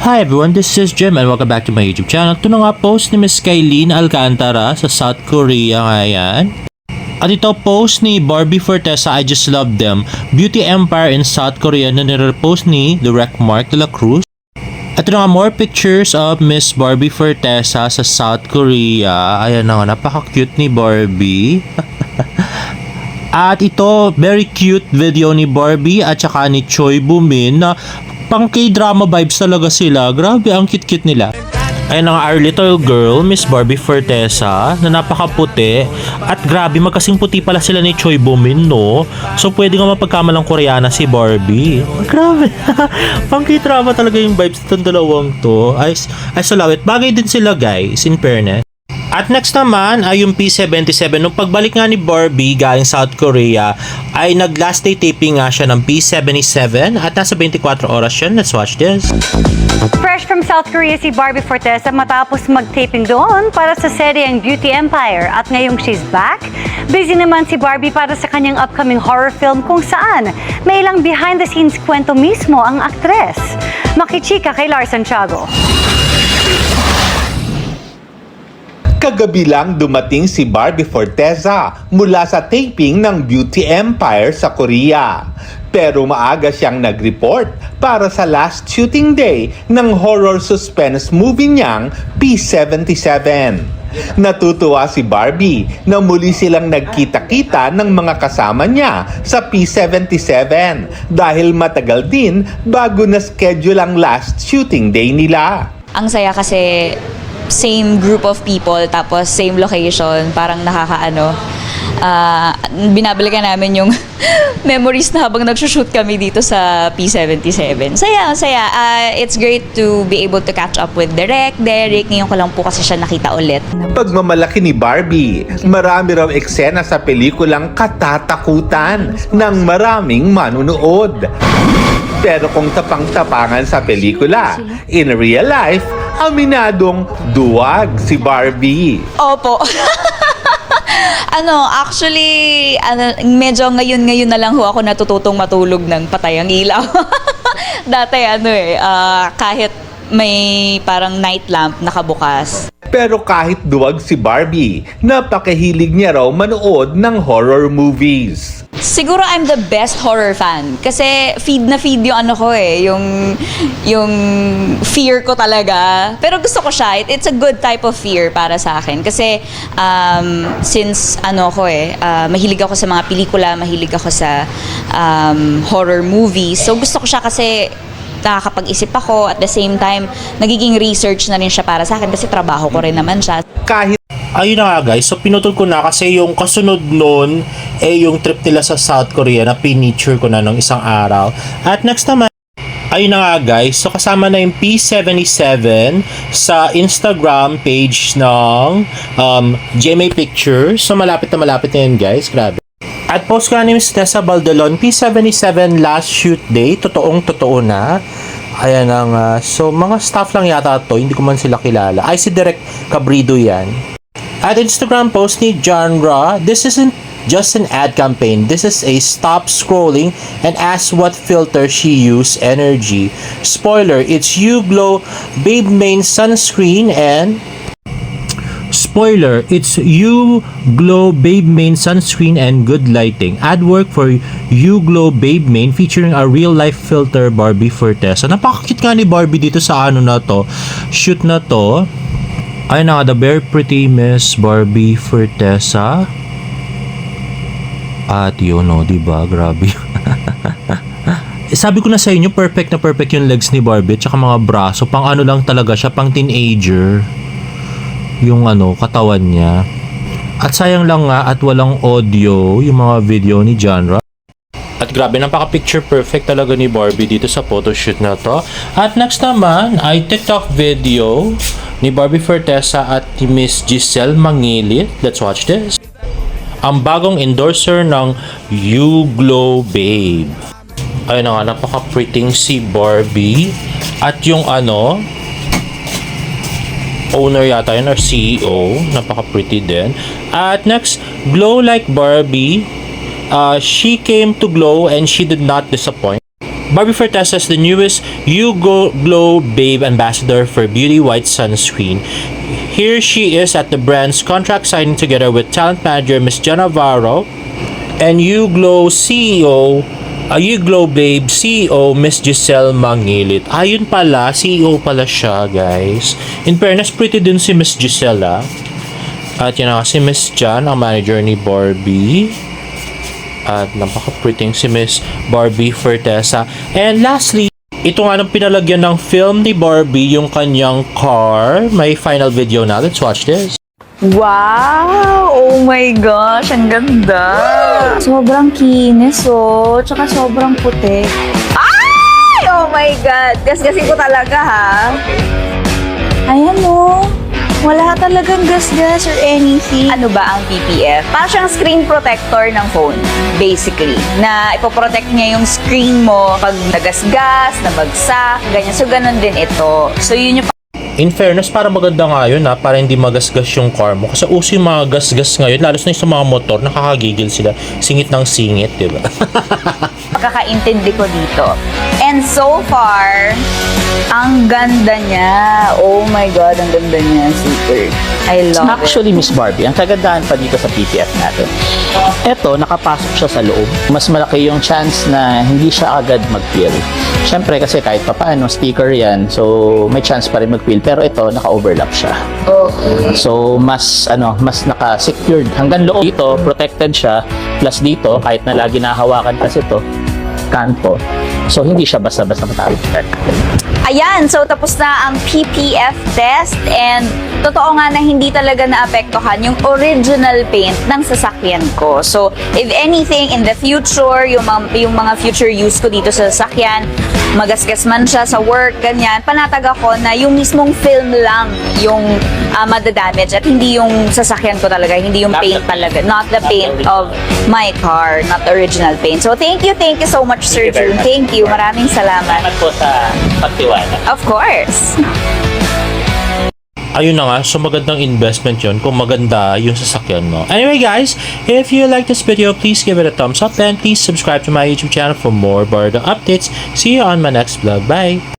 Hi everyone, this is Jim and welcome back to my YouTube channel. Ito na nga post ni Miss Kylene Alcantara sa South Korea ngayon. At ito post ni Barbie Fortesa, I just love them. Beauty Empire in South Korea na nire-post ni Direct Mark de la Cruz. At ito na nga more pictures of Miss Barbie Fortesa sa South Korea. Ayan na nga, napaka-cute ni Barbie. At ito, very cute video ni Barbie at saka ni Choi Boo-min na pang K-drama vibes talaga sila. Grabe, ang cute-cute nila. Ayun na nga, our little girl, Miss Barbie Fortesa, na napakaputi. At grabe, magkasing puti pala sila ni Choi Boo-min, no? So, pwede nga mapagkamalang Koreana si Barbie. Grabe. Pang K-drama talaga yung vibes itong dalawang to. I so love it. Bagay din sila, guys, in fairness. At next naman ay yung P77. Nung pagbalik nga ni Barbie galing South Korea ay nag-last day taping nga siya ng P77 at nasa 24 oras yun. Let's watch this. Fresh from South Korea si Barbie Fortesa matapos mag-taping doon para sa seryeng Beauty Empire. At ngayong she's back, busy naman si Barbie para sa kanyang upcoming horror film kung saan may ilang behind-the-scenes kwento mismo ang aktres. Makichika kay Lars Santiago. Kagabi lang dumating si Barbie Fortesa mula sa taping ng Beauty Empire sa Korea. Pero maaga siyang nag-report para sa last shooting day ng horror suspense movie niyang P77. Natutuwa si Barbie na muli silang nagkita-kita ng mga kasama niya sa P77 dahil matagal din bago na schedule ang last shooting day nila. Ang saya kasi same group of people, tapos same location, parang nakakaano. Binabalikan namin yung memories na habang nagsushoot kami dito sa P77. Saya. It's great to be able to catch up with Derek. Ngayon ko lang po kasi siya nakita ulit. Pagmamalaki ni Barbie, marami raw eksena sa pelikulang katatakutan ng maraming manunood. Pero kung tapang-tapangan sa pelikula, in real life, aminadong duwag si Barbie. Opo. Actually, medyo ngayon na lang ho ako natututong matulog ng patay ang ilaw. Dati kahit may parang night lamp nakabukas. Pero kahit duwag si Barbie, napakahilig niya raw manood ng horror movies. Siguro I'm the best horror fan kasi feed yung yung fear ko talaga. Pero gusto ko siya. It's a good type of fear para sa akin kasi since mahilig ako sa mga pelikula, mahilig ako sa horror movies. So gusto ko siya kasi nakakapag-isip ako at the same time nagiging research na rin siya para sa akin kasi trabaho ko rin naman siya. Ayun na nga guys, so pinutol ko na kasi yung kasunod nun yung trip nila sa South Korea na pinicture ko na nung isang araw. At next naman, ayun na nga guys, so kasama na yung P77 sa Instagram page ng GMA Pictures. So malapit na yun guys, grabe. At post ka ni Ms. Tessa Baldelon, P77 last shoot day, totoong-totoo na. Ayan nga, so mga staff lang yata to, hindi ko man sila kilala. Ay, si Direk Cabrido yan. At Instagram post ni Genre, this isn't just an ad campaign. This is a stop scrolling and ask what filter she used energy. Spoiler, it's YouGlow Babe Main Sunscreen and... Spoiler, it's YouGlow Babe Main Sunscreen and Good Lighting. Ad work for YouGlow Babe Main featuring a real-life filter Barbie Fortesa. Napakakit nga ni Barbie dito sa shoot na to. Ay na, the very pretty Miss Barbie Fortesa. At yun, diba? Grabe. Sabi ko na sa inyo, perfect yung legs ni Barbie at saka mga braso. Pang lang talaga siya, pang teenager. Yung katawan niya. At sayang lang nga at walang audio yung mga video ni Genre. At grabe, napaka-picture perfect talaga ni Barbie dito sa photoshoot na to. At next naman ay TikTok video ni Barbie Fortesa at ni Miss Giselle Mangilit. Let's watch this. Ang bagong endorser ng YouGlow Babe. Ayun na nga, napaka-pretty si Barbie. At yung owner yata yun or CEO, napaka-pretty din. At next, Glow Like Barbie. She came to glow and she did not disappoint. Barbie Fortesa is the newest Hugo Glow Babe Ambassador for Beauty White Sunscreen. Here she is at the brand's contract signing together with talent manager Miss Jenna Navarro and Glow CEO, Glow Babe CEO Miss Giselle Mangilit. Ayun pala, CEO pala siya, guys. In fairness, pretty din si Miss Giselle, ah. At yan na si Miss Jan, ang manager ni Barbie. At napaka-pretty si Miss Barbie Fortesa. And lastly, ito nga nang pinalagyan ng film ni Barbie yung kanyang car. May final video na. Let's watch this. Wow! Oh my gosh, ang ganda! Sobrang kinis, oh. Tsaka sobrang puti. Ay! Oh my God! Gasgasin ko talaga, ha? Ayan, oh. Wala talagang gasgas or anything. Ano ba ang PPF? Parang siyang screen protector ng phone, basically. Na ipoprotect niya yung screen mo pag nagasgas, nabagsak, ganyan. So, ganun din ito. So, yun yung In fairness, para maganda nga yun, ha? Para hindi magasgas yung car mo. Kasi uso yung mga gasgas ngayon, lalo na yung sa mga motor, nakakagigil sila. Singit ng singit, di ba? pagkakaintindi ko dito. And so far, ang ganda niya. Oh my God, ang ganda niya. Super. I love Actually, Miss Barbie, ang kagandahan pa dito sa PPF natin, eto, nakapasok siya sa loob. Mas malaki yung chance na hindi siya agad mag-peel. Siyempre, kasi kahit pa paano, sticker yan, so may chance pa rin mag-peel. Pero ito, naka-overlap siya. Okay. So, mas naka-secured. Hanggang loob dito, protected siya. Plus dito, kahit na lagi nahawakan kasi ito, kanto. So, hindi siya basta-basta matalikan. Ayan, so tapos na ang PPF test and totoo nga na hindi talaga naapektuhan yung original paint ng sasakyan ko. So, if anything, in the future, yung mga future use ko dito sa sasakyan, magasgas man siya sa work, ganyan, panatag ako na yung mismong film lang yung madadamage at hindi yung sasakyan ko talaga, hindi yung paint talaga, not the paint of my car, not the original paint. So, thank you so much, Sir June. Thank you, maraming salamat. Salamat po sa pagtiwala. Of course. Ayun na nga, so magandang investment yon kung maganda yung sasakyan mo. Anyway guys, if you like this video, please give it a thumbs up and please subscribe to my YouTube channel for more Bardo updates. See you on my next vlog. Bye!